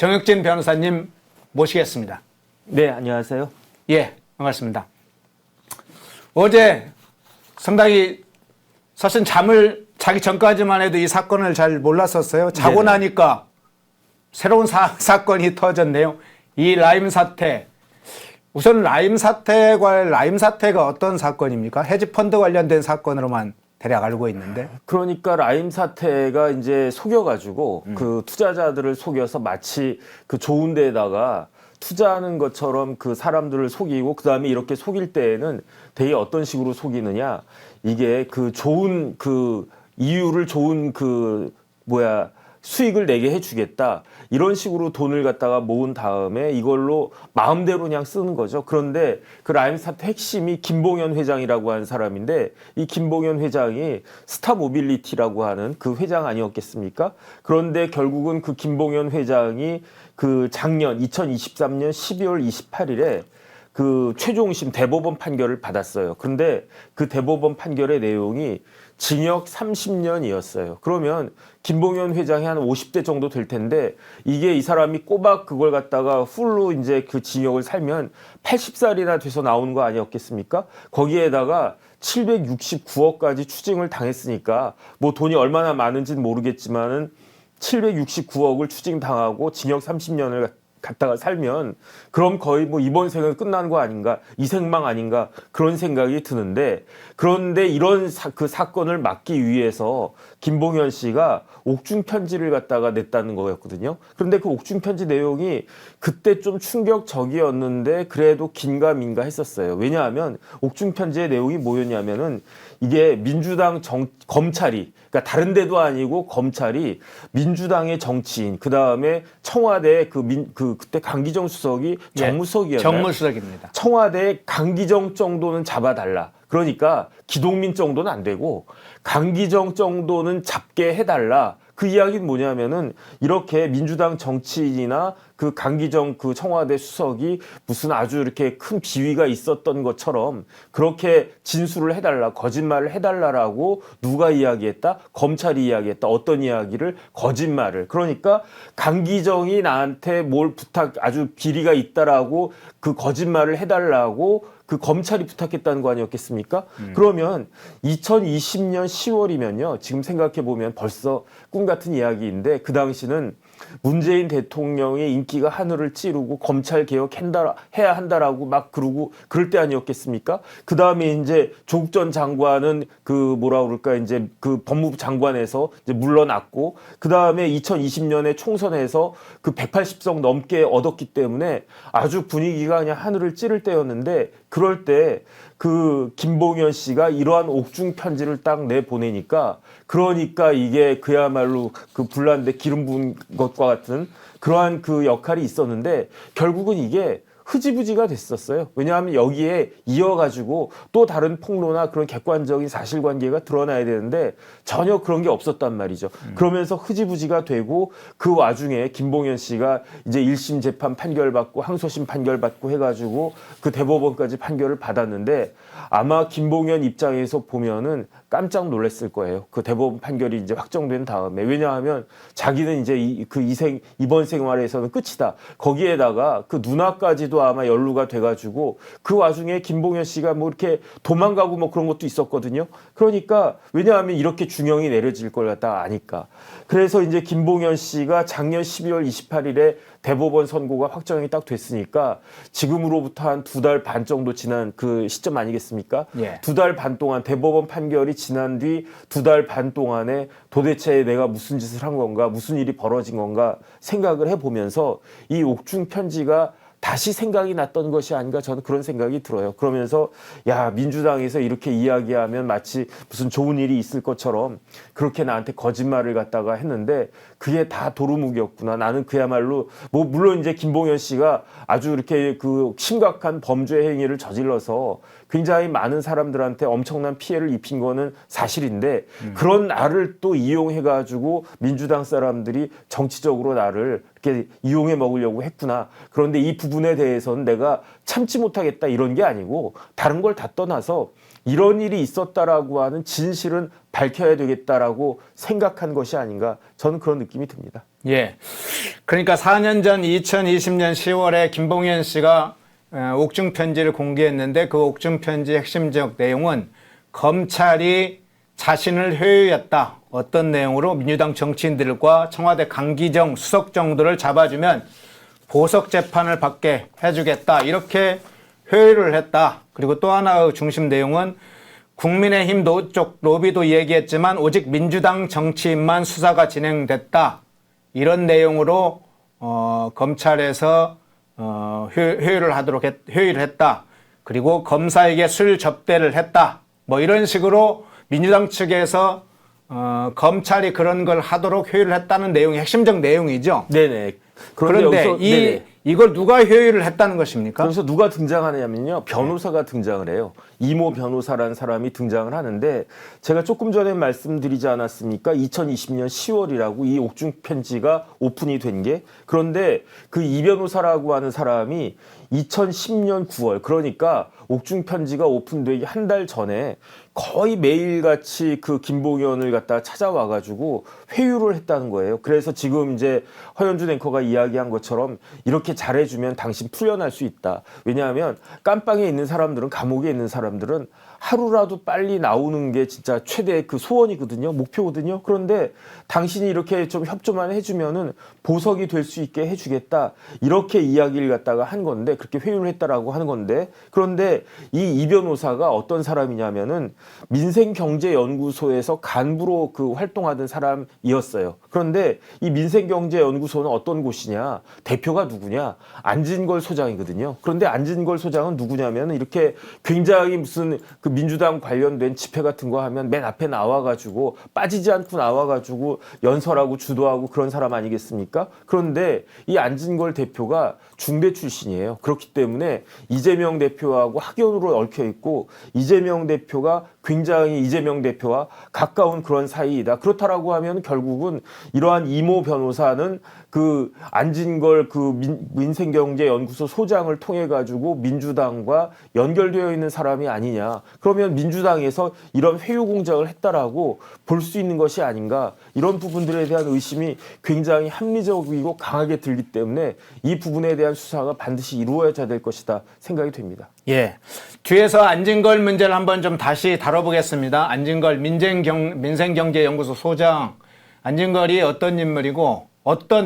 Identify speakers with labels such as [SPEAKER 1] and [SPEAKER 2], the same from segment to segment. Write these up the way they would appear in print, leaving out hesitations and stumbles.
[SPEAKER 1] 정혁진 변호사님 모시겠습니다.
[SPEAKER 2] 네, 안녕하세요.
[SPEAKER 1] 예, 반갑습니다. 어제 상당히 사실 잠을 자기 전까지만 해도 이 사건을 잘 몰랐었어요. 자고
[SPEAKER 2] 네네.
[SPEAKER 1] 나니까 새로운 사건이 터졌네요. 이 라임 사태. 우선 라임 사태가 어떤 사건입니까? 헤지펀드 관련된 사건으로만 대략 알고 있는데.
[SPEAKER 2] 그러니까 라임 사태가 이제 속여가지고 그 투자자들을 속여서 마치 그 좋은 데에다가 투자하는 것처럼 그 사람들을 속이고 그 다음에 이렇게 속일 때에는 되게 어떤 식으로 속이느냐, 이게 그 좋은 그 이유를 좋은 수익을 내게 해주겠다, 이런 식으로 돈을 갖다가 모은 다음에 이걸로 마음대로 그냥 쓰는 거죠. 그런데 그 라임 사태 핵심이 김봉현 회장이라고 하는 사람인데, 이 김봉현 회장이 스타모빌리티라고 하는 그 회장 아니었겠습니까? 그런데 결국은 그 김봉현 회장이 그 작년 2023년 12월 28일에 그 최종심 대법원 판결을 받았어요. 그런데 그 대법원 판결의 내용이 징역 30년이었어요. 그러면 김봉현 회장이 한 50대 정도 될 텐데, 이게 이 사람이 꼬박 그걸 갖다가 풀로 이제 그 징역을 살면 80살이나 돼서 나오는 거 아니었겠습니까? 거기에다가 769억까지 추징을 당했으니까 뭐 돈이 얼마나 많은지는 모르겠지만은 769억을 추징당하고 징역 30년을 갖다가 살면 그럼 거의 뭐 이번 생은 끝나는 거 아닌가, 이 생망 아닌가, 그런 생각이 드는데, 그런데 이런 그 사건을 막기 위해서 김봉현 씨가 옥중 편지를 갖다가 냈다는 거였거든요. 그런데 그 옥중 편지 내용이 그때 좀 충격적이었는데 그래도 긴가민가 했었어요. 왜냐하면 옥중 편지의 내용이 뭐였냐면은, 이게 민주당 검찰이, 그러니까 다른 데도 아니고 검찰이 민주당의 정치인, 그 다음에 청와대 그때 강기정 수석이 정무수석이었나요?
[SPEAKER 1] 정무수석입니다.
[SPEAKER 2] 청와대 강기정 정도는 잡아달라. 그러니까 기동민 정도는 안 되고 강기정 정도는 잡게 해달라. 그 이야기는 뭐냐면은, 이렇게 민주당 정치인이나 그 강기정 그 청와대 수석이 무슨 아주 이렇게 큰 비위가 있었던 것처럼 그렇게 진술을 해달라, 거짓말을 해달라라고 누가 이야기했다? 검찰이 이야기했다. 어떤 이야기를? 거짓말을. 그러니까 강기정이 나한테 뭘 아주 비리가 있다라고 그 거짓말을 해달라고 그 검찰이 부탁했다는 거 아니었겠습니까? 그러면 2020년 10월이면요. 지금 생각해보면 벌써 꿈 같은 이야기인데, 그 당시는 문재인 대통령의 인기가 하늘을 찌르고 검찰 개혁 해야 한다라고 막 그러고 그럴 때 아니었겠습니까? 그 다음에 이제 조국 전 장관은 이제 그 법무부 장관에서 이제 물러났고, 그 다음에 2020년에 총선에서 그 180석 넘게 얻었기 때문에 아주 분위기가 그냥 하늘을 찌를 때였는데, 그럴 때 그 김봉현 씨가 이러한 옥중 편지를 딱 내보내니까, 그러니까 이게 그야말로 그 불난데 기름 부은 것과 같은 그러한 그 역할이 있었는데, 결국은 이게 흐지부지가 됐었어요. 왜냐하면 여기에 이어가지고 또 다른 폭로나 그런 객관적인 사실관계가 드러나야 되는데 전혀 그런 게 없었단 말이죠. 그러면서 흐지부지가 되고, 그 와중에 김봉현 씨가 이제 1심 재판 판결받고 항소심 판결받고 해가지고 그 대법원까지 판결을 받았는데, 아마 김봉현 입장에서 보면은 깜짝 놀랐을 거예요. 그 대법원 판결이 이제 확정된 다음에. 왜냐하면 자기는 이제 이번 생활에서는 끝이다. 거기에다가 그 누나까지도 아마 연루가 돼가지고 그 와중에 김봉현 씨가 뭐 이렇게 도망가고 뭐 그런 것도 있었거든요. 그러니까 왜냐하면 이렇게 중형이 내려질 걸 갖다 아니까. 그래서 이제 김봉현 씨가 작년 12월 28일에 대법원 선고가 확정이 딱 됐으니까 지금으로부터 한 2달 반 정도 지난 그 시점 아니겠습니까?
[SPEAKER 1] 예.
[SPEAKER 2] 2달 반 동안 대법원 판결이 지난 뒤 2달 반 동안에 도대체 내가 무슨 짓을 한 건가, 무슨 일이 벌어진 건가 생각을 해보면서 이 옥중 편지가 다시 생각이 났던 것이 아닌가, 저는 그런 생각이 들어요. 그러면서 야, 민주당에서 이렇게 이야기하면 마치 무슨 좋은 일이 있을 것처럼 그렇게 나한테 거짓말을 갖다가 했는데 그게 다 도루묵이었구나. 나는 그야말로 뭐 물론 이제 김봉현 씨가 아주 이렇게 그 심각한 범죄 행위를 저질러서 굉장히 많은 사람들한테 엄청난 피해를 입힌 거는 사실인데, 그런 나를 또 이용해가지고 민주당 사람들이 정치적으로 나를 이렇게 이용해 먹으려고 했구나. 그런데 이 부분에 대해서는 내가 참지 못하겠다 이런 게 아니고, 다른 걸 다 떠나서 이런 일이 있었다라고 하는 진실은 밝혀야 되겠다라고 생각한 것이 아닌가 저는 그런 느낌이 듭니다.
[SPEAKER 1] 예. 그러니까 4년 전 2020년 10월에 김봉현 씨가 옥중 편지를 공개했는데 그 옥중 편지의 핵심적 내용은 검찰이 자신을 회유했다. 어떤 내용으로 민주당 정치인들과 청와대 강기정 수석 정도를 잡아주면 보석 재판을 받게 해주겠다. 이렇게 회유를 했다. 그리고 또 하나의 중심 내용은 국민의힘 쪽 로비도 얘기했지만 오직 민주당 정치인만 수사가 진행됐다. 이런 내용으로 검찰에서 회유를 했다. 그리고 검사에게 술 접대를 했다. 뭐 이런 식으로 민주당 측에서 검찰이 그런 걸 하도록 회유를 했다는 내용이 핵심적 내용이죠.
[SPEAKER 2] 네네.
[SPEAKER 1] 그런데 이걸 누가 회유를 했다는 것입니까?
[SPEAKER 2] 그래서 누가 등장하냐면요. 변호사가 등장을 해요. 이모 변호사라는 사람이 등장을 하는데 제가 조금 전에 말씀드리지 않았습니까? 2020년 10월이라고 이 옥중 편지가 오픈이 된 게. 그런데 그 이 변호사라고 하는 사람이 2010년 9월 그러니까 옥중 편지가 오픈되기 한 달 전에 거의 매일같이 그 김봉현을 갖다가 찾아와가지고 회유를 했다는 거예요. 그래서 지금 이제 허현준 앵커가 이야기한 것처럼 이렇게 잘해주면 당신 풀려날 수 있다. 왜냐하면 깜빵에 있는 사람들은 감옥에 있는 사람들은 하루라도 빨리 나오는 게 진짜 최대의 그 소원이거든요. 목표거든요. 그런데 당신이 이렇게 좀 협조만 해주면은 보석이 될 수 있게 해주겠다. 이렇게 이야기를 갖다가 한 건데 그렇게 회유를 했다라고 하는 건데 그런데 이 변호사가 어떤 사람이냐면은 민생경제연구소에서 간부로 그 활동하던 사람이었어요. 그런데 이 민생경제연구소는 어떤 곳이냐? 대표가 누구냐? 안진걸 소장이거든요. 그런데 안진걸 소장은 누구냐면 이렇게 굉장히 무슨 그 민주당 관련된 집회 같은 거 하면 맨 앞에 나와가지고 빠지지 않고 나와가지고 연설하고 주도하고 그런 사람 아니겠습니까? 그런데 이 안진걸 대표가 중대 출신이에요. 그렇기 때문에 이재명 대표하고 학연으로 얽혀 있고 이재명 대표가 굉장히 이재명 대표와 가까운 그런 사이이다. 그렇다라고 하면 결국은 이러한 이모 변호사는 그 안진걸 그 민생경제연구소 소장을 통해 가지고 민주당과 연결되어 있는 사람이 아니냐. 그러면 민주당에서 이런 회유 공작을 했다라고 볼 수 있는 것이 아닌가. 이런 부분들에 대한 의심이 굉장히 합리적이고 강하게 들기 때문에 이 부분에 대한 수사가 반드시 이루어져야 될 것이다 생각이 됩니다.
[SPEAKER 1] 예. 뒤에서 안진걸 문제를 한번 좀 다시 다뤄보겠습니다. 안진걸 민생경제연구소 소장. 안진걸이 어떤 인물이고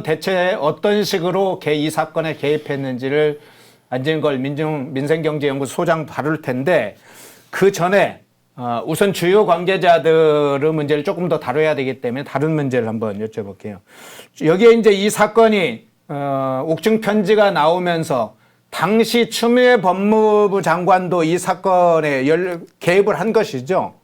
[SPEAKER 1] 대체 어떤 식으로 이 사건에 개입했는지를 안진걸 민생경제연구소 소장 다룰 텐데 그 전에 우선 주요 관계자들의 문제를 조금 더 다뤄야 되기 때문에 다른 문제를 한번 여쭤볼게요. 여기에 이제 이 사건이 옥중 편지가 나오면서 당시 추미애 법무부 장관도 이 사건에 개입을 한 것이죠.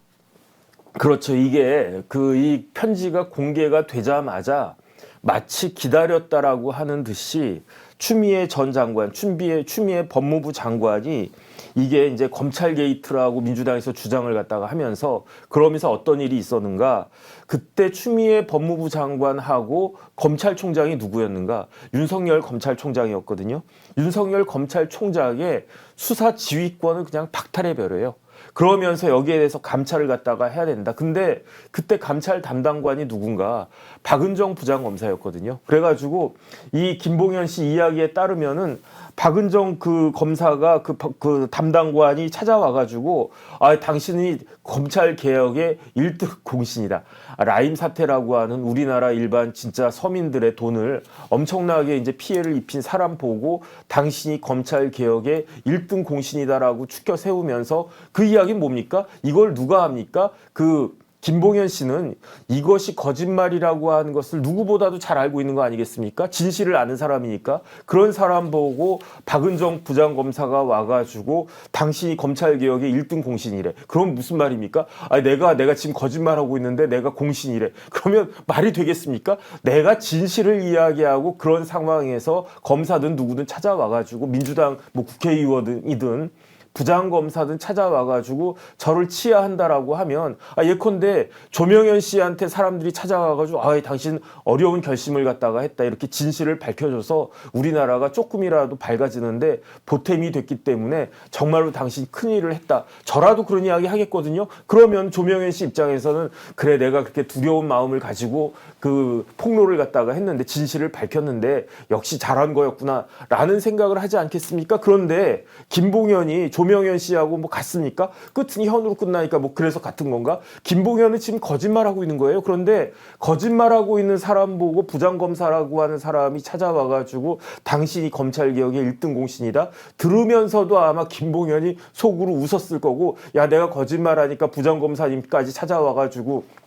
[SPEAKER 2] 그렇죠. 이게 이 편지가 공개가 되자마자 마치 기다렸다라고 하는 듯이 추미애 전 장관, 추미애 법무부 장관이 이게 이제 검찰 게이트라고 민주당에서 주장을 갖다가 하면서 그러면서 어떤 일이 있었는가? 그때 추미애 법무부 장관하고 검찰총장이 누구였는가? 윤석열 검찰총장이었거든요. 윤석열 검찰총장의 수사 지휘권을 그냥 박탈해버려요. 그러면서 여기에 대해서 감찰을 갖다가 해야 된다. 근데 그때 감찰 담당관이 누군가? 박은정 부장검사였거든요. 그래가지고 이 김봉현 씨 이야기에 따르면은 박은정 그 검사가 그 담당관이 찾아와가지고 당신이 검찰 개혁의 1등 공신이다. 라임 사태라고 하는 우리나라 일반 진짜 서민들의 돈을 엄청나게 이제 피해를 입힌 사람 보고 당신이 검찰 개혁의 1등 공신이다라고 추켜 세우면서 그 이야기는 뭡니까? 이걸 누가 합니까? 김봉현 씨는 이것이 거짓말이라고 하는 것을 누구보다도 잘 알고 있는 거 아니겠습니까? 진실을 아는 사람이니까. 그런 사람 보고 박은정 부장검사가 와가지고 당신이 검찰개혁의 1등 공신이래. 그럼 무슨 말입니까? 내가 지금 거짓말하고 있는데 내가 공신이래. 그러면 말이 되겠습니까? 내가 진실을 이야기하고 그런 상황에서 검사든 누구든 찾아와가지고 민주당 국회의원이든 부장검사든 찾아와가지고 저를 치하한다라고 하면 예컨대 조명현 씨한테 사람들이 찾아와가지고 당신 어려운 결심을 갖다가 했다 이렇게 진실을 밝혀줘서 우리나라가 조금이라도 밝아지는데 보탬이 됐기 때문에 정말로 당신 큰일을 했다. 저라도 그런 이야기 하겠거든요. 그러면 조명현 씨 입장에서는 그래 내가 그렇게 두려운 마음을 가지고 그 폭로를 갖다가 했는데 진실을 밝혔는데 역시 잘한 거였구나 라는 생각을 하지 않겠습니까? 그런데 김봉현이 조명현 씨하고 뭐 같습니까? 끝은 현으로 끝나니까 뭐 그래서 같은 건가? 김봉현은 지금 거짓말하고 있는 거예요. 그런데 거짓말하고 있는 사람 보고 부장검사라고 하는 사람이 찾아와가지고 당신이 검찰개혁의 1등 공신이다? 들으면서도 아마 김봉현이 속으로 웃었을 거고 야 내가 거짓말하니까 부장검사님까지 찾아와가지고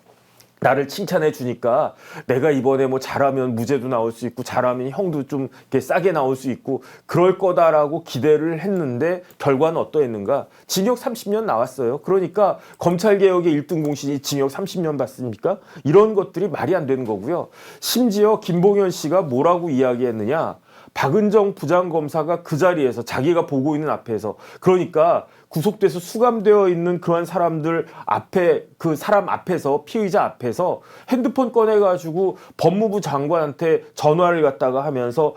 [SPEAKER 2] 나를 칭찬해 주니까 내가 이번에 뭐 잘하면 무죄도 나올 수 있고 잘하면 형도 좀 이렇게 싸게 나올 수 있고 그럴 거다라고 기대를 했는데 결과는 어떠했는가? 징역 30년 나왔어요. 그러니까 검찰개혁의 1등 공신이 징역 30년 받습니까? 이런 것들이 말이 안 되는 거고요. 심지어 김봉현 씨가 뭐라고 이야기했느냐? 박은정 부장검사가 그 자리에서 자기가 보고 있는 앞에서 그러니까 구속돼서 수감되어 있는 그런 사람들 앞에 그 사람 앞에서 피의자 앞에서 핸드폰 꺼내가지고 법무부 장관한테 전화를 갖다가 하면서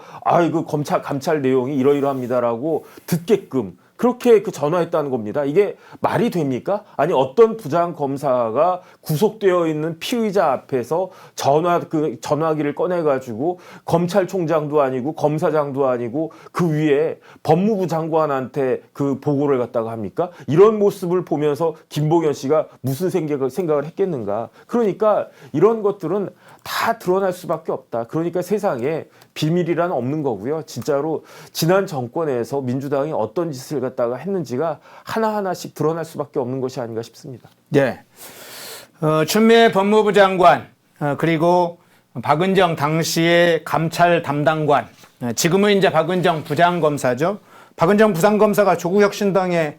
[SPEAKER 2] 이거 감찰 내용이 이러이러합니다라고 듣게끔 그렇게 그 전화했다는 겁니다. 이게 말이 됩니까? 아니 어떤 부장 검사가 구속되어 있는 피의자 앞에서 전화기를 꺼내 가지고 검찰총장도 아니고 검사장도 아니고 그 위에 법무부 장관한테 그 보고를 갖다가 합니까? 이런 모습을 보면서 김봉현 씨가 무슨 생각을 했겠는가? 그러니까 이런 것들은 다 드러날 수밖에 없다. 그러니까 세상에 비밀이란 없는 거고요. 진짜로 지난 정권에서 민주당이 어떤 짓을 갖다가 했는지가 하나하나씩 드러날 수밖에 없는 것이 아닌가 싶습니다.
[SPEAKER 1] 네. 추미애 법무부 장관 그리고 박은정 당시의 감찰 담당관 지금은 이제 박은정 부장검사죠. 박은정 부장검사가 조국혁신당에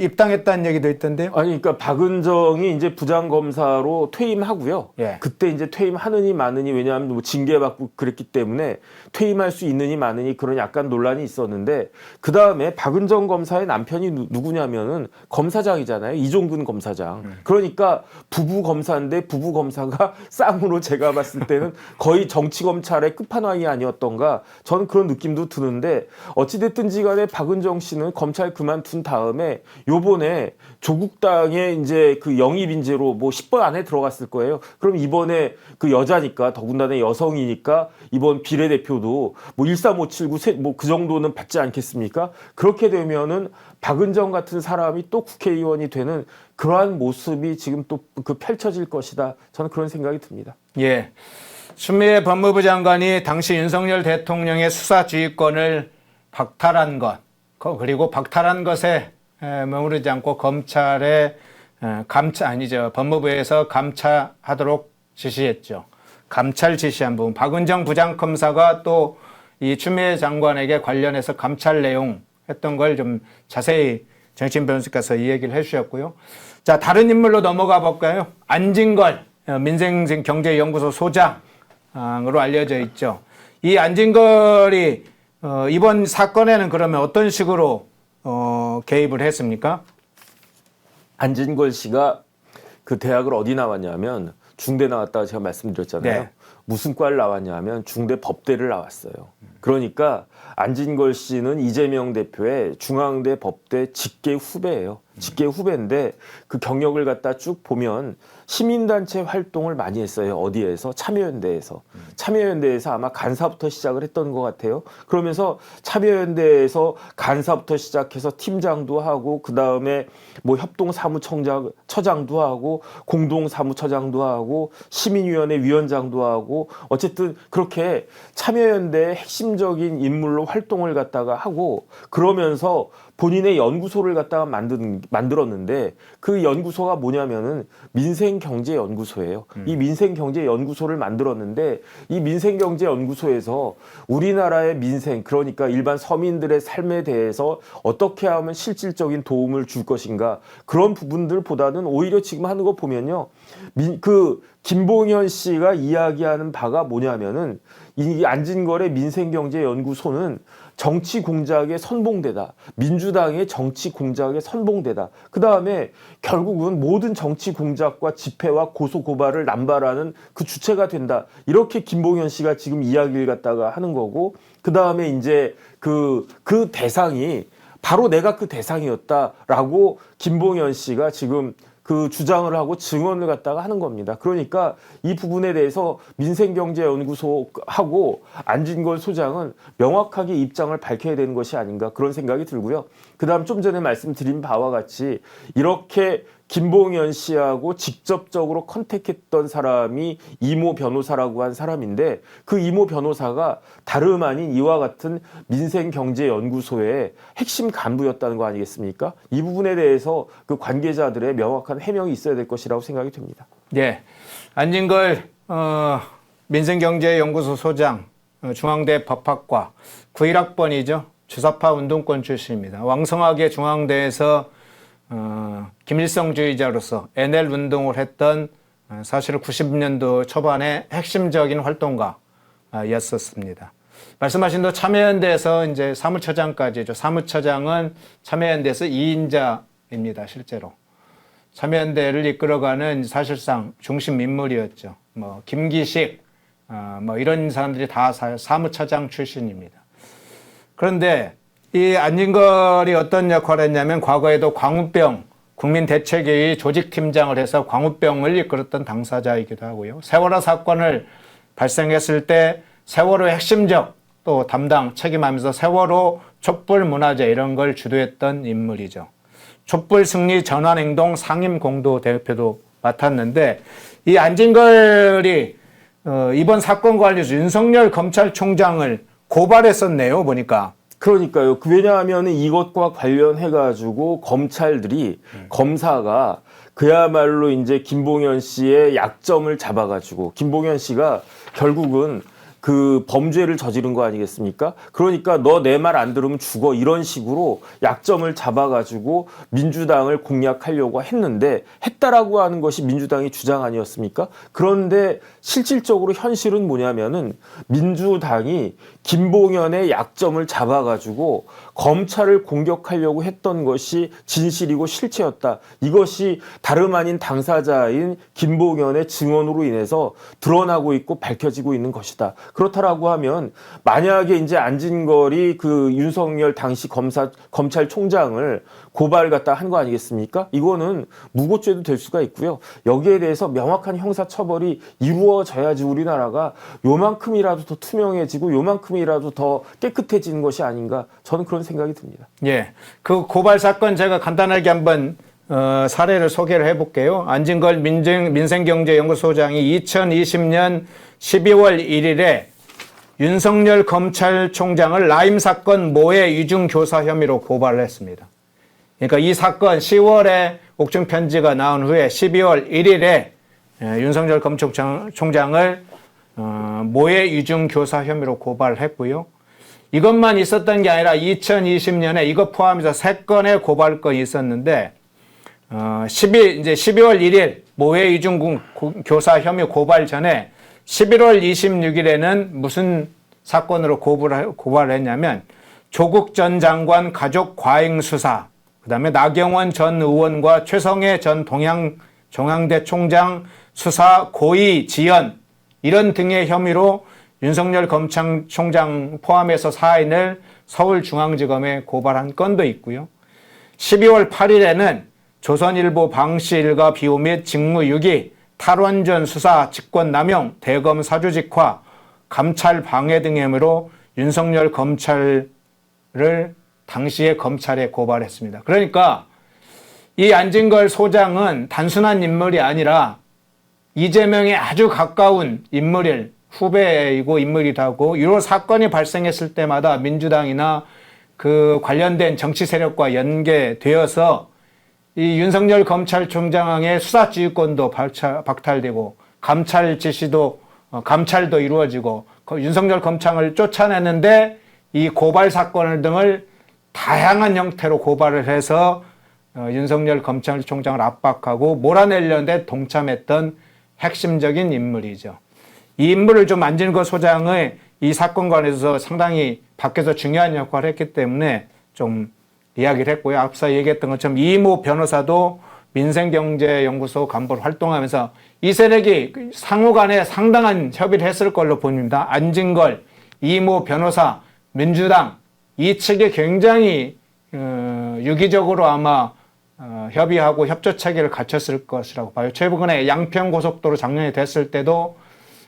[SPEAKER 1] 입당했다는 얘기도 있던데요.
[SPEAKER 2] 아니, 그러니까 박은정이 이제 부장검사로 퇴임하고요.
[SPEAKER 1] 예.
[SPEAKER 2] 그때 이제 퇴임하느니 마느니 왜냐하면 뭐 징계받고 그랬기 때문에 퇴임할 수 있느니 마느니 그런 약간 논란이 있었는데 그 다음에 박은정 검사의 남편이 누구냐면은 검사장이잖아요. 이종근 검사장. 그러니까 부부 검사인데 부부 검사가 쌍으로 제가 봤을 때는 거의 정치 검찰의 끝판왕이 아니었던가 저는 그런 느낌도 드는데 어찌됐든지 간에 박은정 씨는 검찰 그만둔 다음에 요번에 조국당에 이제 그 영입 인재로 뭐 10번 안에 들어갔을 거예요. 그럼 이번에 그 여자니까 더군다나 여성이니까 이번 비례대표도 뭐 13579 뭐 그 정도는 받지 않겠습니까? 그렇게 되면은 박은정 같은 사람이 또 국회의원이 되는 그러한 모습이 지금 또 그 펼쳐질 것이다. 저는 그런 생각이 듭니다.
[SPEAKER 1] 예. 추미애 법무부 장관이 당시 윤석열 대통령의 수사지휘권을 박탈한 것, 그리고 박탈한 것에 머무르지 않고 검찰에 법무부에서 감찰하도록 지시했죠. 감찰 지시한 부분. 박은정 부장검사가 또 이 추미애 장관에게 관련해서 감찰 내용 했던 걸 좀 자세히 정치인 변호사께서 이 얘기를 해주셨고요. 자, 다른 인물로 넘어가 볼까요? 안진걸 민생경제연구소 소장으로 알려져 있죠. 이 안진걸이 이번 사건에는 그러면 어떤 식으로 개입을 했습니까?
[SPEAKER 2] 안진걸 씨가 그 대학을 어디 나왔냐면 중대 나왔다고 제가 말씀드렸잖아요.
[SPEAKER 1] 네.
[SPEAKER 2] 무슨 과를 나왔냐면 중대 법대를 나왔어요. 그러니까 안진걸 씨는 이재명 대표의 중앙대 법대 직계 후배예요. 직계 후배인데 그 경력을 갖다 쭉 보면 시민단체 활동을 많이 했어요. 어디에서? 참여연대에서. 참여연대에서 아마 간사부터 시작을 했던 것 같아요. 그러면서 참여연대에서 간사부터 시작해서 팀장도 하고 그 다음에 뭐 협동사무처장도 하고 공동사무처장도 하고 시민위원회 위원장도 하고 어쨌든 그렇게 참여연대의 핵심적인 인물로 활동을 갖다가 하고 그러면서 본인의 연구소를 갖다가 만들었는데 그 연구소가 뭐냐면은 민생경제연구소예요. 이 민생경제연구소를 만들었는데 이 민생경제연구소에서 우리나라의 민생 그러니까 일반 서민들의 삶에 대해서 어떻게 하면 실질적인 도움을 줄 것인가 그런 부분들보다는 오히려 지금 하는 거 보면요. 김봉현 씨가 이야기하는 바가 뭐냐면은 이 안진걸의 민생경제연구소는 정치 공작의 선봉대다. 민주당의 정치 공작의 선봉대다. 그 다음에 결국은 모든 정치 공작과 집회와 고소 고발을 남발하는 그 주체가 된다. 이렇게 김봉현 씨가 지금 이야기를 갖다가 하는 거고, 그 다음에 이제 그 대상이 바로 내가 그 대상이었다라고 김봉현 씨가 지금 그 주장을 하고 증언을 갖다가 하는 겁니다. 그러니까 이 부분에 대해서 민생경제연구소하고 안진걸 소장은 명확하게 입장을 밝혀야 되는 것이 아닌가 그런 생각이 들고요. 그다음 좀 전에 말씀드린 바와 같이 이렇게 김봉현 씨하고 직접적으로 컨택했던 사람이 이모 변호사라고 한 사람인데 그 이모 변호사가 다름 아닌 이와 같은 민생경제연구소의 핵심 간부였다는 거 아니겠습니까? 이 부분에 대해서 그 관계자들의 명확한 해명이 있어야 될 것이라고 생각이 됩니다.
[SPEAKER 1] 예, 안진걸 민생경제연구소 소장, 중앙대 법학과 91학번이죠. 주사파 운동권 출신입니다. 왕성하게 중앙대에서 김일성주의자로서 NL 운동을 했던 사실 90년도 초반에 핵심적인 활동가였었습니다. 말씀하신 대로 참여연대에서 이제 사무처장까지죠. 사무처장은 참여연대에서 2인자입니다. 실제로. 참여연대를 이끌어가는 사실상 중심 인물이었죠. 뭐 김기식, 뭐 이런 사람들이 다 사무처장 출신입니다. 그런데 이 안진걸이 어떤 역할을 했냐면 과거에도 광우병 국민대책회의 조직팀장을 해서 광우병을 이끌었던 당사자이기도 하고요. 세월호 사건을 발생했을 때 세월호의 핵심적 또 담당 책임하면서 세월호 촛불 문화제 이런 걸 주도했던 인물이죠. 촛불 승리 전환행동 상임 공도 대표도 맡았는데 이 안진걸이 이번 사건 관련해서 윤석열 검찰총장을 고발했었네요. 보니까.
[SPEAKER 2] 그러니까요. 왜냐하면 이것과 관련해가지고 검찰들이 검사가 그야말로 이제 김봉현 씨의 약점을 잡아가지고 김봉현 씨가 결국은 그 범죄를 저지른 거 아니겠습니까? 그러니까 너 내 말 안 들으면 죽어 이런 식으로 약점을 잡아가지고 민주당을 공략하려고 했다라고 하는 것이 민주당의 주장 아니었습니까? 그런데 실질적으로 현실은 뭐냐면은 민주당이 김봉현의 약점을 잡아가지고 검찰을 공격하려고 했던 것이 진실이고 실체였다. 이것이 다름 아닌 당사자인 김봉현의 증언으로 인해서 드러나고 있고 밝혀지고 있는 것이다. 그렇다라고 하면 만약에 이제 안진걸이 그 윤석열 당시 검찰총장을 고발 갖다 한 거 아니겠습니까? 이거는 무고죄도 될 수가 있고요. 여기에 대해서 명확한 형사처벌이 이루어져야지 우리나라가 요만큼이라도 더 투명해지고 요만큼이라도 더 깨끗해지는 것이 아닌가 저는 그런 생각이 듭니다.
[SPEAKER 1] 예, 그 고발 사건 제가 간단하게 한번 사례를 소개를 해볼게요. 안진걸 민생경제연구소장이 2020년 12월 1일에 윤석열 검찰총장을 라임 사건 모해 위중 교사 혐의로 고발을 했습니다. 그러니까 이 사건 10월에 옥중 편지가 나온 후에 12월 1일에 윤석열 검찰총장을 모해 위중 교사 혐의로 고발을 했고요. 이것만 있었던 게 아니라 2020년에 이것 포함해서 3건의 고발건이 있었는데 이제 12월 1일 모해 위중 교사 혐의 고발 전에 11월 26일에는 무슨 사건으로 고발을 했냐면 조국 전 장관 가족 과잉 수사, 그다음에 나경원 전 의원과 최성해 전 동양대 총장 수사 고의 지연 이런 등의 혐의로 윤석열 검찰총장 포함해서 4인을 서울중앙지검에 고발한 건도 있고요. 12월 8일에는 조선일보 방씨 일가 비호 및 직무유기, 탈원전 수사, 직권남용, 대검 사주직화, 감찰 방해 등 혐의로 윤석열 검찰을 당시에 검찰에 고발했습니다. 그러니까 이 안진걸 소장은 단순한 인물이 아니라 이재명에 아주 가까운 후배이고 인물이기도 하고 이런 사건이 발생했을 때마다 민주당이나 그 관련된 정치 세력과 연계되어서 이 윤석열 검찰총장의 수사지휘권도 박탈되고 감찰 지시도 감찰도 이루어지고 윤석열 검찰을 쫓아내는데 이 고발 사건을 등을 다양한 형태로 고발을 해서 윤석열 검찰총장을 압박하고 몰아내려는데 동참했던 핵심적인 인물이죠. 이 인물을 좀 안진걸 소장의 이 사건 관해서 상당히 밖에서 중요한 역할을 했기 때문에 좀 이야기를 했고요. 앞서 얘기했던 것처럼 이모 변호사도 민생경제연구소 간부로 활동하면서 이 세력이 상호 간에 상당한 협의를 했을 걸로 보입니다. 안진걸, 이모 변호사, 민주당 이 측이 굉장히 유기적으로 아마 협의하고 협조 체계를 갖췄을 것이라고 봐요. 최근에 양평고속도로 작년에 됐을 때도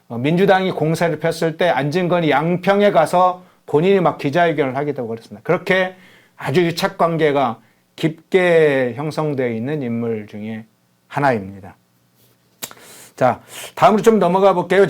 [SPEAKER 1] 민주당이 공세를 폈을 때 안진건이 양평에 가서 본인이 막 기자회견을 하기도 하고 그랬습니다. 그렇게 아주 유착 관계가 깊게 형성되어 있는 인물 중에 하나입니다. 자, 다음으로 좀 넘어가 볼게요.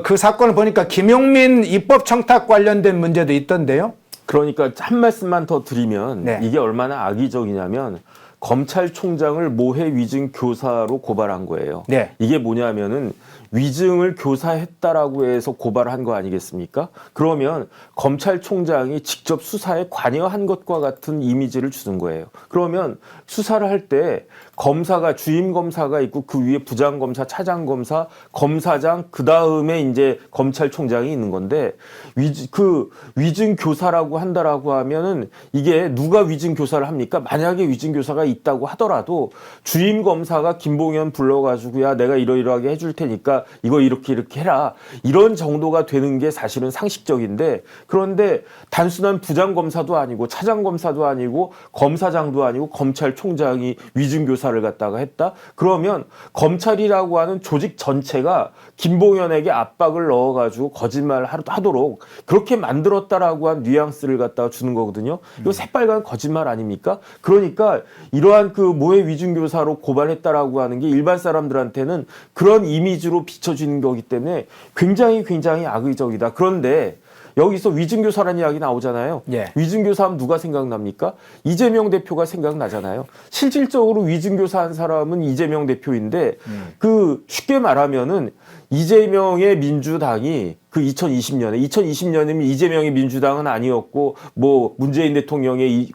[SPEAKER 1] 그 사건을 보니까 김용민 입법 청탁 관련된 문제도 있던데요.
[SPEAKER 2] 그러니까 한 말씀만 더 드리면
[SPEAKER 1] 네.
[SPEAKER 2] 이게 얼마나 악의적이냐면 검찰총장을 모해 위증 교사로 고발한 거예요.
[SPEAKER 1] 네.
[SPEAKER 2] 이게 뭐냐면은 위증을 교사했다라고 해서 고발한 거 아니겠습니까? 그러면 검찰총장이 직접 수사에 관여한 것과 같은 이미지를 주는 거예요. 그러면 수사를 할 때 검사가 주임 검사가 있고 그 위에 부장 검사, 차장 검사, 검사장 그 다음에 이제 검찰총장이 있는 건데 위증 교사라고 한다라고 하면은 이게 누가 위증 교사를 합니까? 만약에 위증 교사가 있다고 하더라도 주임 검사가 김봉현 불러가지고 야 내가 이러이러하게 해줄 테니까 이거 이렇게 해라 이런 정도가 되는 게 사실은 상식적인데 그런데 단순한 부장 검사도 아니고 차장 검사도 아니고 검사장도 아니고 검찰총장이 위증 교사를 갖다가 했다? 그러면 검찰이라고 하는 조직 전체가 김봉현에게 압박을 넣어가지고 거짓말을 하도록 그렇게 만들었다라고 한 뉘앙스를 갖다가 주는 거거든요. 이거 새빨간 거짓말 아닙니까? 그러니까 이러한 그 모해 위증교사로 고발했다라고 하는 게 일반 사람들한테는 그런 이미지로 비춰지는 거기 때문에 굉장히 악의적이다. 그런데 여기서 위증교사라는 이야기 나오잖아요.
[SPEAKER 1] 예.
[SPEAKER 2] 위증교사 하면 누가 생각납니까? 이재명 대표가 생각나잖아요. 실질적으로 위증교사한 사람은 이재명 대표인데 그 쉽게 말하면은 이재명의 민주당이 그 2020년이면 이재명의 민주당은 아니었고 뭐 문재인 대통령의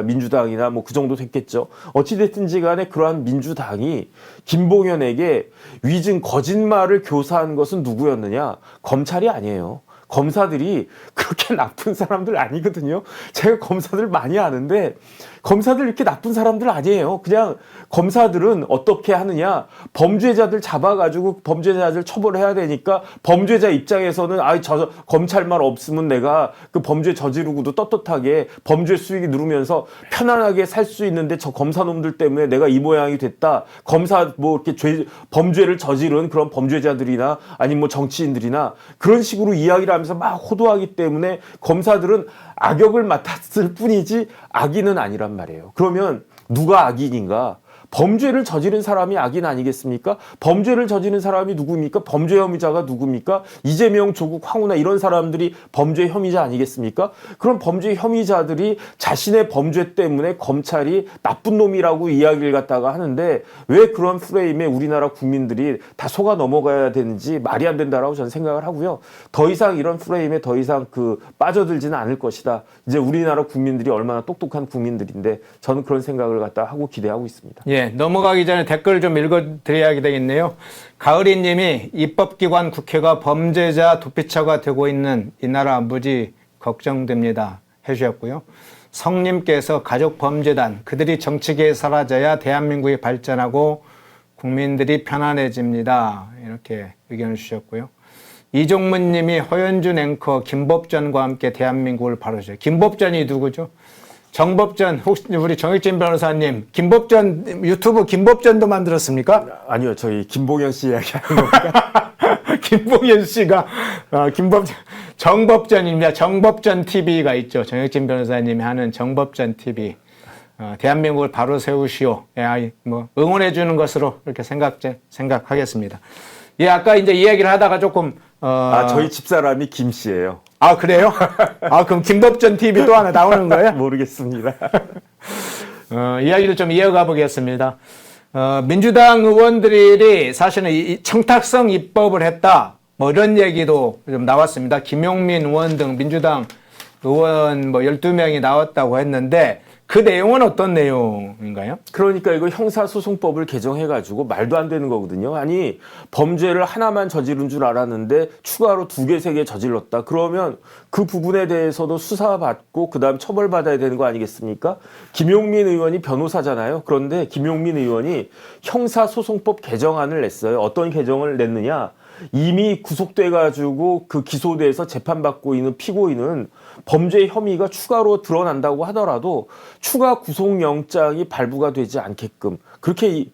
[SPEAKER 2] 민주당이나 뭐 그 정도 됐겠죠. 어찌됐든지 간에 그러한 민주당이 김봉현에게 위증 거짓말을 교사한 것은 누구였느냐? 검찰이 아니에요. 검사들이 그렇게 나쁜 사람들 아니거든요. 제가 검사들 많이 아는데 검사들 이렇게 나쁜 사람들 아니에요. 그냥 검사들은 어떻게 하느냐. 범죄자들 잡아가지고 범죄자들 처벌해야 되니까 범죄자 입장에서는 검찰만 없으면 내가 그 범죄 저지르고도 떳떳하게 범죄 수익이 누르면서 편안하게 살 수 있는데 저 검사놈들 때문에 내가 이 모양이 됐다. 검사 뭐 이렇게 범죄를 저지른 그런 범죄자들이나 아니면 뭐 정치인들이나 그런 식으로 이야기를 하면서 막 호도하기 때문에 검사들은 악역을 맡았을 뿐이지 악인은 아니란 말이에요. 그러면 누가 악인인가? 범죄를 저지른 사람이 악인 아니겠습니까? 범죄를 저지른 사람이 누굽니까? 범죄 혐의자가 누굽니까? 이재명, 조국, 황운하 이런 사람들이 범죄 혐의자 아니겠습니까? 그럼 범죄 혐의자들이 자신의 범죄 때문에 검찰이 나쁜 놈이라고 이야기를 갖다가 하는데 왜 그런 프레임에 우리나라 국민들이 다 속아 넘어가야 되는지 말이 안 된다라고 저는 생각을 하고요. 더 이상 이런 프레임에 더 이상 빠져들지는 않을 것이다. 이제 우리나라 국민들이 얼마나 똑똑한 국민들인데 저는 그런 생각을 갖다 하고 기대하고 있습니다.
[SPEAKER 1] 예, 넘어가기 전에 댓글 좀 읽어드려야 되겠네요. 가을이님이 입법기관 국회가 범죄자 도피처가 되고 있는 이 나라 무지 걱정됩니다 해주셨고요. 성님께서 가족범죄단 그들이 정치계에 사라져야 대한민국이 발전하고 국민들이 편안해집니다 이렇게 의견을 주셨고요. 이종문님이 허현준 앵커 김법전과 함께 대한민국을 바로죠. 김법전이 누구죠? 정법전 혹시 우리 정익진 변호사님 김법전 유튜브 김법전도 만들었습니까?
[SPEAKER 2] 아니요, 저희 김봉현 씨 이야기하는 겁니까?
[SPEAKER 1] 김봉현 씨가 정법전입니다. 정법전 TV가 있죠. 정익진 변호사님이 하는 정법전 TV. 대한민국을 바로 세우시오. 응원해 주는 것으로 이렇게 생각하겠습니다. 예, 아까 이제 이야기를 하다가 조금
[SPEAKER 2] 저희 집사람이 김 씨예요.
[SPEAKER 1] 아, 그래요? 그럼 김법전 TV 또 하나 나오는 거예요?
[SPEAKER 2] 모르겠습니다.
[SPEAKER 1] 이야기를 좀 이어가 보겠습니다. 민주당 의원들이 사실은 이 청탁성 입법을 했다. 뭐 이런 얘기도 좀 나왔습니다. 김용민 의원 등 민주당 의원 12명이 나왔다고 했는데 그 내용은 어떤 내용인가요?
[SPEAKER 2] 그러니까 이거 형사소송법을 개정해가지고 말도 안 되는 거거든요. 아니 범죄를 하나만 저지른 줄 알았는데 추가로 2개, 3개 저질렀다. 그러면 그 부분에 대해서도 수사받고 그다음 처벌받아야 되는 거 아니겠습니까? 김용민 의원이 변호사잖아요. 그런데 김용민 의원이 형사소송법 개정안을 냈어요. 어떤 개정을 냈느냐? 이미 구속돼가지고 그 기소돼서 재판받고 있는 피고인은 범죄 혐의가 추가로 드러난다고 하더라도 추가 구속영장이 발부가 되지 않게끔 그렇게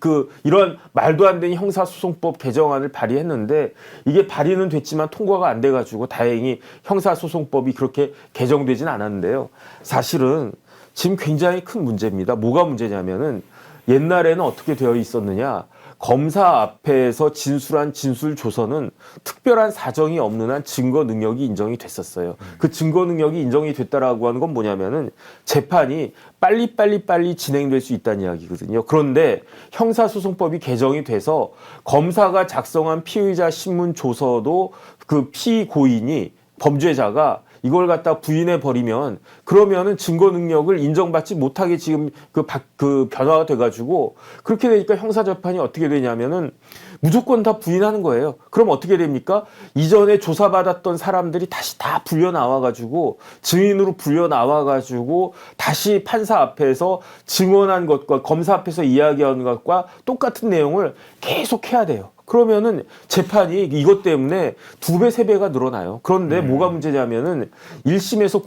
[SPEAKER 2] 이런 말도 안 되는 형사소송법 개정안을 발의했는데 이게 발의는 됐지만 통과가 안 돼가지고 다행히 형사소송법이 그렇게 개정되진 않았는데요. 사실은 지금 굉장히 큰 문제입니다. 뭐가 문제냐면은 옛날에는 어떻게 되어 있었느냐. 검사 앞에서 진술한 진술 조서는 특별한 사정이 없는 한 증거 능력이 인정이 됐었어요. 그 증거 능력이 인정이 됐다라고 하는 건 뭐냐면은 재판이 빨리 진행될 수 있다는 이야기거든요. 그런데 형사소송법이 개정이 돼서 검사가 작성한 피의자 신문 조서도 그 피고인이 범죄자가 이걸 갖다 부인해 버리면 그러면은 증거 능력을 인정받지 못하게 지금 그 변화가 돼가지고 그렇게 되니까 형사 재판이 어떻게 되냐면은 무조건 다 부인하는 거예요. 그럼 어떻게 됩니까? 이전에 조사받았던 사람들이 다시 다 불려 나와가지고 증인으로 불려 나와가지고 다시 판사 앞에서 증언한 것과 검사 앞에서 이야기한 것과 똑같은 내용을 계속 해야 돼요. 그러면은 재판이 이것 때문에 2배, 3배가 늘어나요. 그런데 뭐가 문제냐면은 1심에서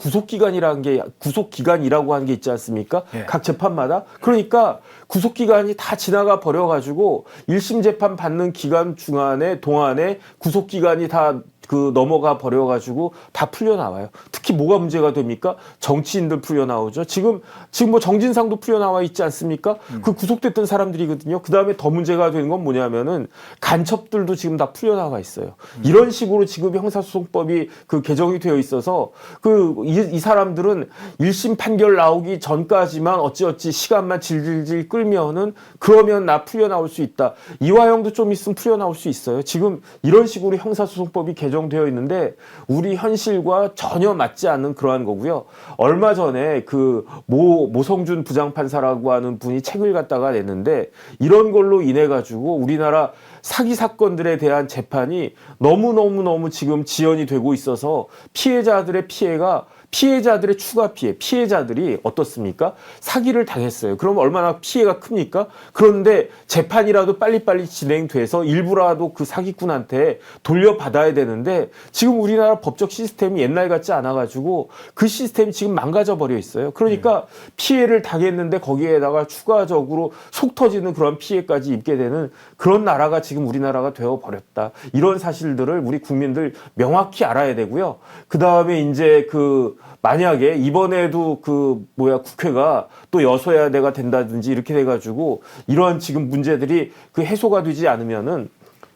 [SPEAKER 2] 구속기간이라고 하는 게 있지 않습니까?
[SPEAKER 1] 예.
[SPEAKER 2] 각 재판마다. 그러니까 구속기간이 다 지나가 버려가지고 1심 재판 받는 기간 동안에 구속기간이 다 넘어가 버려가지고 다 풀려 나와요. 특히 뭐가 문제가 됩니까? 정치인들 풀려 나오죠. 지금 뭐 정진상도 풀려 나와 있지 않습니까? 그 구속됐던 사람들이거든요. 그 다음에 더 문제가 되는 건 뭐냐면은 간첩들도 지금 다 풀려 나와 있어요. 이런 식으로 지금 형사소송법이 개정이 되어 있어서 이 사람들은 1심 판결 나오기 전까지만 어찌어찌 시간만 질질질 끌면은 그러면 나 풀려 나올 수 있다. 이화영도 좀 있으면 풀려 나올 수 있어요. 지금 이런 식으로 형사소송법이 개정되어 있는데 우리 현실과 전혀 맞지 않는 그러한 거고요. 얼마 전에 모성준 부장판사라고 하는 분이 책을 갖다가 냈는데 이런 걸로 인해 가지고 우리나라 사기 사건들에 대한 재판이 너무 지금 지연이 되고 있어서 피해자들의 추가 피해, 피해자들이 어떻습니까? 사기를 당했어요. 그럼 얼마나 피해가 큽니까? 그런데 재판이라도 빨리빨리 진행돼서 일부라도 그 사기꾼한테 돌려받아야 되는데 지금 우리나라 법적 시스템이 옛날 같지 않아가지고 그 시스템이 지금 망가져 버려 있어요. 그러니까 피해를 당했는데 거기에다가 추가적으로 속 터지는 그런 피해까지 입게 되는 그런 나라가 지금 우리나라가 되어버렸다. 이런 사실들을 우리 국민들 명확히 알아야 되고요. 그 다음에 이제 만약에 이번에도 국회가 또 여소야대가 된다든지 이렇게 돼가지고 이러한 지금 문제들이 해소가 되지 않으면은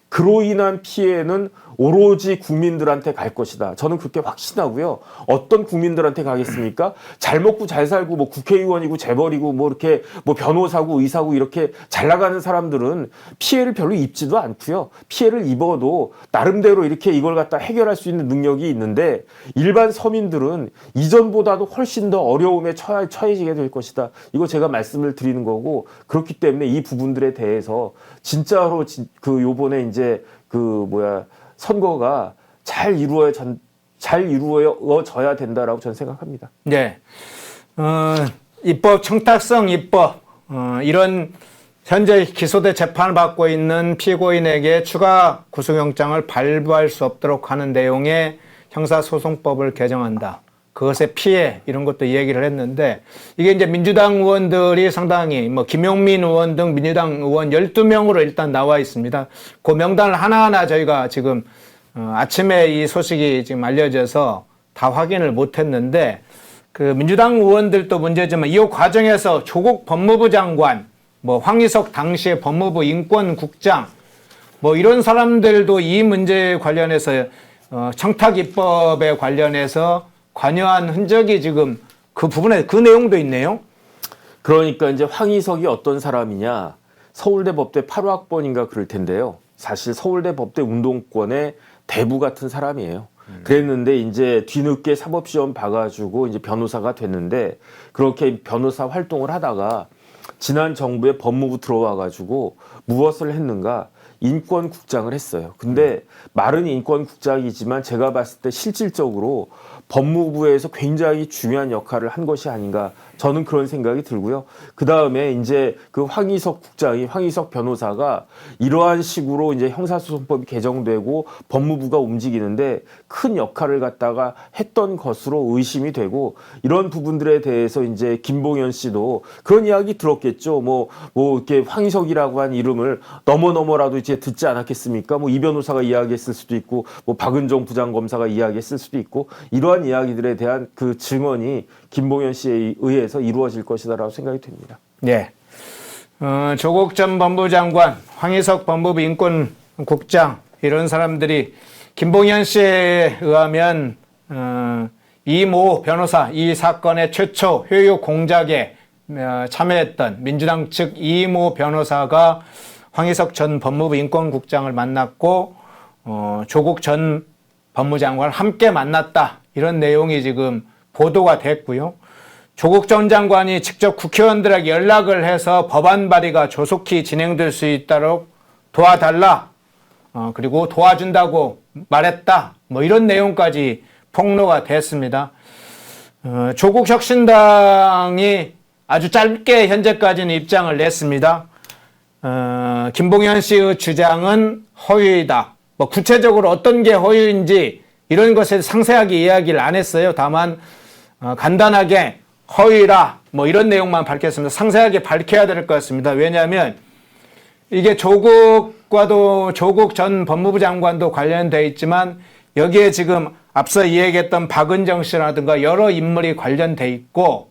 [SPEAKER 2] 그로 인한 피해는 오로지 국민들한테 갈 것이다. 저는 그렇게 확신하고요. 어떤 국민들한테 가겠습니까? 잘 먹고 잘 살고 뭐 국회의원이고 재벌이고 뭐 이렇게 뭐 변호사고 의사고 이렇게 잘 나가는 사람들은 피해를 별로 입지도 않고요. 피해를 입어도 나름대로 이렇게 이걸 갖다 해결할 수 있는 능력이 있는데 일반 서민들은 이전보다도 훨씬 더 어려움에 처해지게 될 것이다. 이거 제가 말씀을 드리는 거고 그렇기 때문에 이 부분들에 대해서 진짜로 요번에 이제 선거가 잘 이루어져야 된다라고 저는 생각합니다.
[SPEAKER 1] 네. 입법, 청탁성 입법, 이런 현재 기소돼 재판을 받고 있는 피고인에게 추가 구속영장을 발부할 수 없도록 하는 내용의 형사소송법을 개정한다. 그것의 피해, 이런 것도 얘기를 했는데, 이게 이제 민주당 의원들이 상당히, 김용민 의원 등 민주당 의원 12명으로 일단 나와 있습니다. 그 명단을 하나하나 저희가 지금, 아침에 이 소식이 지금 알려져서 다 확인을 못 했는데, 민주당 의원들도 문제지만, 이 과정에서 조국 법무부 장관, 황희석 당시의 법무부 인권국장, 이런 사람들도 이 문제에 관련해서, 청탁입법에 관련해서 관여한 흔적이 지금 그 부분에 그 내용도 있네요.
[SPEAKER 2] 그러니까 이제 황희석이 어떤 사람이냐. 서울대 법대 8호학번인가 그럴 텐데요. 사실 서울대 법대 운동권의 대부 같은 사람이에요. 그랬는데 이제 뒤늦게 사법시험 봐가지고 이제 변호사가 됐는데 그렇게 변호사 활동을 하다가 지난 정부의 법무부 들어와가지고 무엇을 했는가? 인권국장을 했어요. 근데 말은 인권국장이지만 제가 봤을 때 실질적으로 법무부에서 굉장히 중요한 역할을 한 것이 아닌가 저는 그런 생각이 들고요. 그 다음에 이제 그 황희석 변호사가 이러한 식으로 이제 형사소송법이 개정되고 법무부가 움직이는데 큰 역할을 갖다가 했던 것으로 의심이 되고 이런 부분들에 대해서 이제 김봉현 씨도 그런 이야기 들었겠죠. 뭐 이렇게 황희석이라고 한 이름을 너머라도 이제 듣지 않았겠습니까? 뭐 이 변호사가 이야기했을 수도 있고 뭐 박은정 부장검사가 이야기했을 수도 있고 이러한 이야기들에 대한 그 증언이 김봉현 씨에 의해서 이루어질 것이다라고 생각이 됩니다.
[SPEAKER 1] 네. 조국 전 법무장관, 황희석 법무부 인권국장 이런 사람들이 김봉현 씨에 의하면 이모 변호사 이 사건의 최초 효유 공작에 참여했던 민주당 측 이모 변호사가 황희석 전 법무부 인권국장을 만났고 조국 전 법무장관을 함께 만났다. 이런 내용이 지금 보도가 됐고요. 조국 전 장관이 직접 국회의원들에게 연락을 해서 법안 발의가 조속히 진행될 수 있도록 도와달라. 그리고 도와준다고 말했다. 뭐 이런 내용까지 폭로가 됐습니다. 조국 혁신당이 아주 짧게 현재까지는 입장을 냈습니다. 김봉현 씨의 주장은 허위이다. 뭐 구체적으로 어떤 게 허위인지 이런 것에 상세하게 이야기를 안 했어요. 다만 간단하게 허위라 뭐 이런 내용만 밝혔습니다. 상세하게 밝혀야 될 것 같습니다. 왜냐하면 이게 조국과도 조국 전 법무부 장관도 관련돼 있지만 여기에 지금 앞서 이야기했던 박은정 씨라든가 여러 인물이 관련돼 있고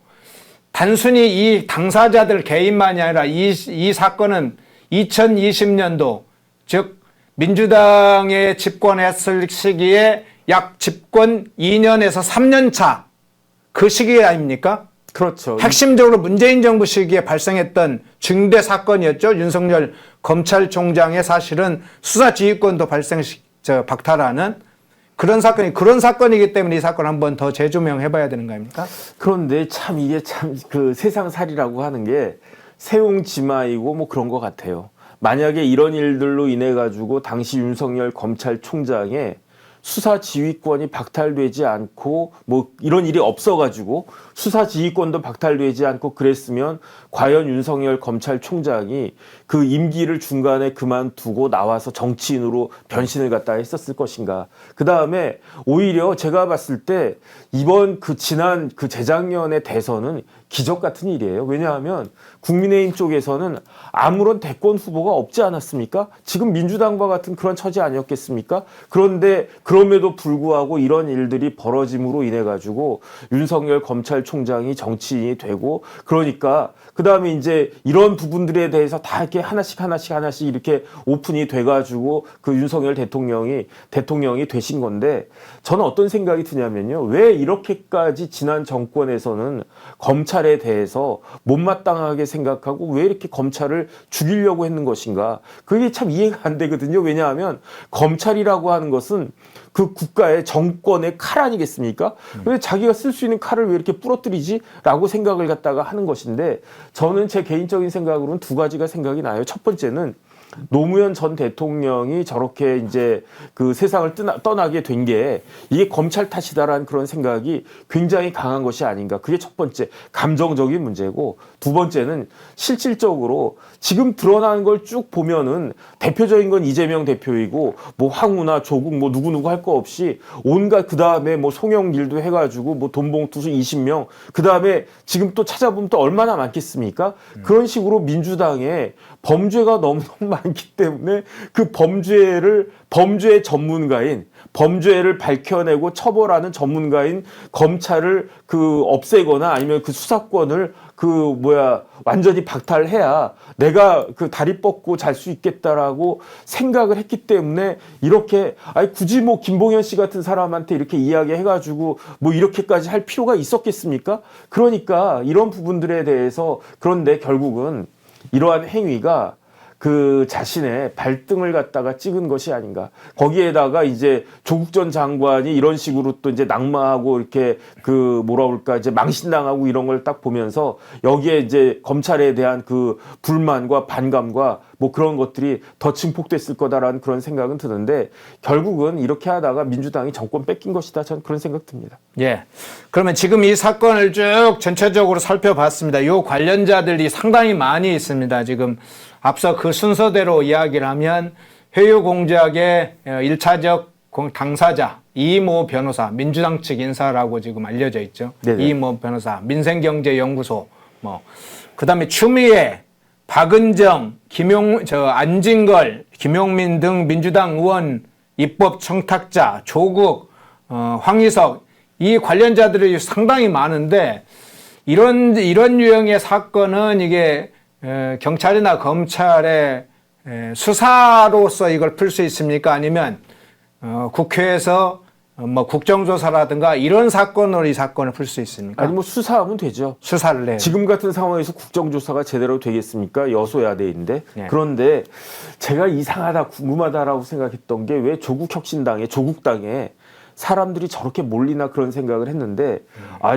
[SPEAKER 1] 단순히 이 당사자들 개인만이 아니라 이 사건은 2020년도 즉 민주당에 집권했을 시기에 약 집권 2년에서 3년 차 그 시기 아닙니까?
[SPEAKER 2] 그렇죠.
[SPEAKER 1] 핵심적으로 문재인 정부 시기에 발생했던 중대 사건이었죠. 윤석열 검찰총장의 사실은 수사 지휘권도 박탈하는 그런 사건이기 때문에 이 사건 한번 더 재조명해봐야 되는 거 아닙니까?
[SPEAKER 2] 그런데 참 이게 참 그 세상살이라고 하는 게 세옹지마이고 뭐 그런 것 같아요. 만약에 이런 일들로 인해 가지고 당시 윤석열 검찰총장의 수사 지휘권이 박탈되지 않고 뭐 이런 일이 없어가지고 수사 지휘권도 박탈되지 않고 그랬으면 과연 윤석열 검찰총장이 그 임기를 중간에 그만두고 나와서 정치인으로 변신을 갖다 했었을 것인가. 그 다음에 오히려 제가 봤을 때 이번 지난 재작년의 대선은 기적 같은 일이에요. 왜냐하면 국민의힘 쪽에서는 아무런 대권 후보가 없지 않았습니까? 지금 민주당과 같은 그런 처지 아니었겠습니까? 그런데 그럼에도 불구하고 이런 일들이 벌어짐으로 인해 가지고 윤석열 검찰총장이 정치인이 되고 그러니까 그 다음에 이제 이런 부분들에 대해서 다 이렇게 하나씩 이렇게 오픈이 돼가지고 그 윤석열 대통령이 되신 건데 저는 어떤 생각이 드냐면요. 왜 이렇게까지 지난 정권에서는 검찰에 대해서 못마땅하게 생각하고 왜 이렇게 검찰을 죽이려고 했는 것인가. 그게 참 이해가 안 되거든요. 왜냐하면 검찰이라고 하는 것은 그 국가의 정권의 칼 아니겠습니까? 왜 자기가 쓸 수 있는 칼을 왜 이렇게 부러뜨리지? 라고 생각을 갖다가 하는 것인데 저는 제 개인적인 생각으로는 두 가지가 생각이 나요. 첫 번째는 노무현 전 대통령이 저렇게 이제 그 세상을 떠나게 된 게 이게 검찰 탓이다라는 그런 생각이 굉장히 강한 것이 아닌가. 그게 첫 번째 감정적인 문제고 두 번째는 실질적으로 지금 드러나는 걸 쭉 보면은 대표적인 건 이재명 대표이고 뭐 황우나 조국 뭐 누구누구 할 거 없이 온갖 그 다음에 뭐 송영길도 해가지고 뭐 돈봉투수 20명 그 다음에 지금 또 찾아보면 또 얼마나 많겠습니까? 그런 식으로 민주당에 범죄가 너무너무 많기 때문에 그 범죄의 전문가인 범죄를 밝혀내고 처벌하는 전문가인 검찰을 없애거나 아니면 그 수사권을 완전히 박탈해야 내가 다리 뻗고 잘 수 있겠다라고 생각을 했기 때문에 이렇게 굳이 뭐 김봉현 씨 같은 사람한테 이렇게 이야기해가지고 뭐 이렇게까지 할 필요가 있었겠습니까? 그러니까 이런 부분들에 대해서 그런데 결국은 이러한 행위가 그 자신의 발등을 갖다가 찍은 것이 아닌가. 거기에다가 이제 조국 전 장관이 이런 식으로 또 이제 낙마하고 이렇게 그 뭐라 그럴까 이제 망신당하고 이런 걸 딱 보면서 여기에 이제 검찰에 대한 그 불만과 반감과 뭐 그런 것들이 더 증폭됐을 거다라는 그런 생각은 드는데 결국은 이렇게 하다가 민주당이 정권 뺏긴 것이다. 저는 그런 생각 듭니다.
[SPEAKER 1] 예. 그러면 지금 이 사건을 쭉 전체적으로 살펴봤습니다. 이 관련자들이 상당히 많이 있습니다. 지금 앞서 그 순서대로 이야기를 하면 회유 공작의 1차적 당사자 이모 변호사, 민주당 측 인사라고 지금 알려져 있죠. 네네. 이모 변호사, 민생경제연구소, 그다음에 추미애, 박은정, 안진걸, 김용민 등 민주당 의원, 입법 청탁자, 조국, 황희석 이 관련자들이 상당히 많은데 이런 유형의 사건은 이게 경찰이나 검찰의 수사로서 이걸 풀 수 있습니까? 아니면 국회에서 국정조사라든가 이런 사건으로 이 사건을 풀 수 있습니까?
[SPEAKER 2] 아니 수사하면 되죠.
[SPEAKER 1] 수사를 해.
[SPEAKER 2] 지금 같은 상황에서 국정조사가 제대로 되겠습니까? 여소야대인데.
[SPEAKER 1] 네.
[SPEAKER 2] 그런데 제가 이상하다 궁금하다라고 생각했던 게 왜 조국당에 사람들이 저렇게 몰리나 그런 생각을 했는데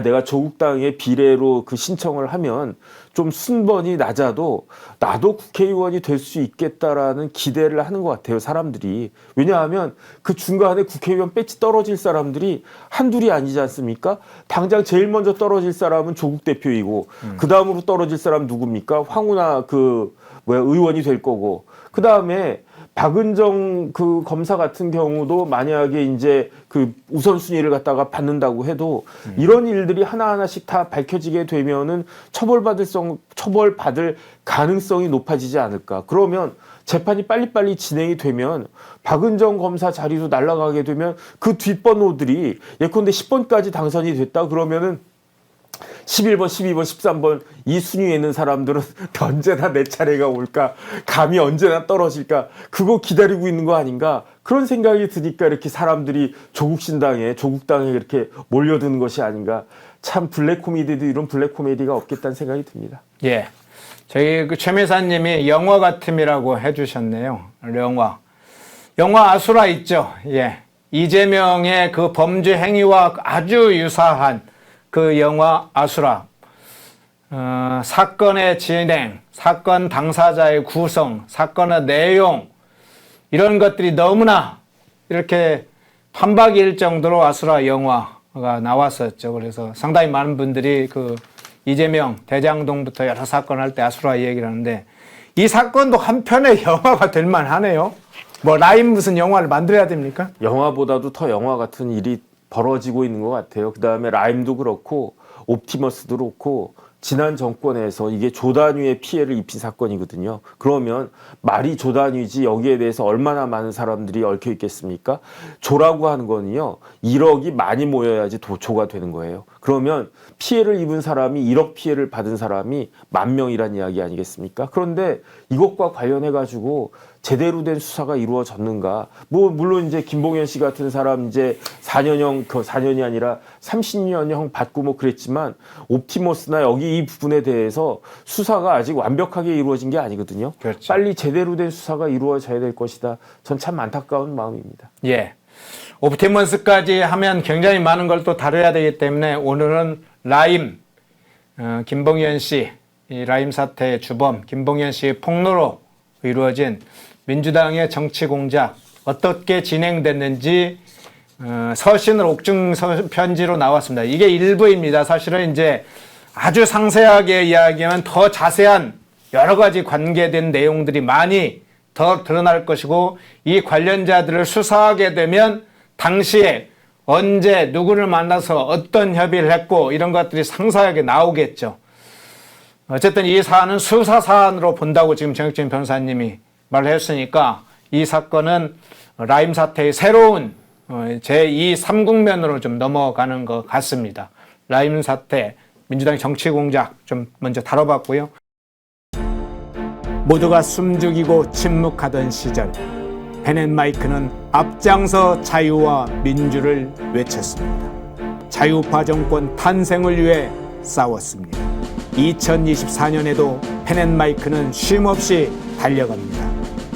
[SPEAKER 2] 내가 조국당의 비례로 그 신청을 하면 좀 순번이 낮아도 나도 국회의원이 될 수 있겠다라는 기대를 하는 것 같아요, 사람들이. 왜냐하면 그 중간에 국회의원 배지 떨어질 사람들이 한둘이 아니지 않습니까? 당장 제일 먼저 떨어질 사람은 조국 대표이고 그 다음으로 떨어질 사람 누굽니까? 황운하 의원이 될 거고 그 다음에 박은정 그 검사 같은 경우도 만약에 이제 그 우선순위를 갖다가 받는다고 해도 이런 일들이 하나하나씩 다 밝혀지게 되면은 처벌받을 가능성이 높아지지 않을까. 그러면 재판이 빨리빨리 진행이 되면 박은정 검사 자리도 날아가게 되면 그 뒷번호들이 예컨대 10번까지 당선이 됐다 그러면은 11번, 12번, 13번 이 순위에 있는 사람들은 언제나 내 차례가 올까? 감이 언제나 떨어질까? 그거 기다리고 있는 거 아닌가? 그런 생각이 드니까 이렇게 사람들이 조국당에 이렇게 몰려드는 것이 아닌가? 참 블랙 코미디도 이런 블랙 코미디가 없겠다는 생각이 듭니다.
[SPEAKER 1] 예. 저희 그 최미사님이 영화 같음이라고 해주셨네요. 영화 아수라 있죠. 예. 이재명의 그 범죄 행위와 아주 유사한 그 영화 아수라, 사건의 진행, 사건 당사자의 구성, 사건의 내용 이런 것들이 너무나 이렇게 판박이일 정도로 아수라 영화가 나왔었죠. 그래서 상당히 많은 분들이 그 이재명 대장동부터 여러 사건 할 때 아수라 얘기를 하는데 이 사건도 한편의 영화가 될 만하네요. 라임 무슨 영화를 만들어야 됩니까?
[SPEAKER 2] 영화보다도 더 영화 같은 일이 벌어지고 있는 것 같아요. 그 다음에 라임도 그렇고 옵티머스도 그렇고 지난 정권에서 이게 조단위의 피해를 입힌 사건이거든요. 그러면 말이 조단위지 여기에 대해서 얼마나 많은 사람들이 얽혀 있겠습니까? 조라고 하는 거는요. 1억이 많이 모여야지 조가 되는 거예요. 그러면 피해를 입은 사람이 1억 피해를 받은 사람이 10,000명이란 이야기 아니겠습니까? 그런데 이것과 관련해 가지고 제대로 된 수사가 이루어졌는가? 물론 이제 김봉현 씨 같은 사람 이제 4년형, 4년이 아니라 30년형 받고 그랬지만 옵티머스나 여기 이 부분에 대해서 수사가 아직 완벽하게 이루어진 게 아니거든요.
[SPEAKER 1] 그렇죠.
[SPEAKER 2] 빨리 제대로 된 수사가 이루어져야 될 것이다. 전 참 안타까운 마음입니다.
[SPEAKER 1] 예. 옵티머스까지 하면 굉장히 많은 걸 또 다뤄야 되기 때문에 오늘은 라임, 김봉현 씨, 이 라임 사태의 주범 김봉현 씨의 폭로로 이루어진 민주당의 정치 공작 어떻게 진행됐는지 서신을 옥중 편지로 나왔습니다. 이게 일부입니다. 사실은 이제 아주 상세하게 이야기하면 더 자세한 여러 가지 관계된 내용들이 많이 더 드러날 것이고 이 관련자들을 수사하게 되면 당시에 언제 누구를 만나서 어떤 협의를 했고 이런 것들이 상세하게 나오겠죠. 어쨌든 이 사안은 수사 사안으로 본다고 지금 정혁진 변호사님이 말을 했으니까 이 사건은 라임 사태의 새로운 제2 3국면으로 좀 넘어가는 것 같습니다. 라임 사태, 민주당 정치 공작 좀 먼저 다뤄봤고요. 모두가 숨죽이고 침묵하던 시절 펜앤마이크는 앞장서 자유와 민주를 외쳤습니다. 자유파 정권 탄생을 위해 싸웠습니다. 2024년에도 펜앤마이크는 쉼없이 달려갑니다.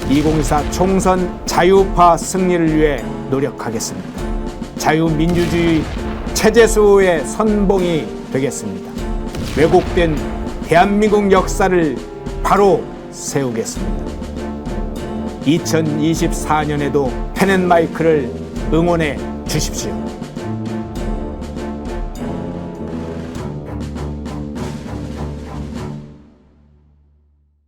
[SPEAKER 1] 2024 총선 자유파 승리를 위해 노력하겠습니다. 자유민주주의 체제수호의 선봉이 되겠습니다. 왜곡된 대한민국 역사를 바로 세우겠습니다. 2024년에도 펜앤마이크를 응원해 주십시오.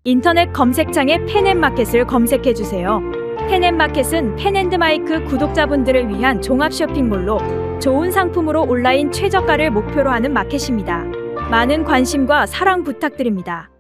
[SPEAKER 3] 인터넷 검색창에 펜앤마켓을 검색해 주세요. 펜앤마켓은 펜앤드마이크 구독자분들을 위한 종합 쇼핑몰로 좋은 상품으로 온라인 최저가를 목표로 하는 마켓입니다. 많은 관심과 사랑 부탁드립니다.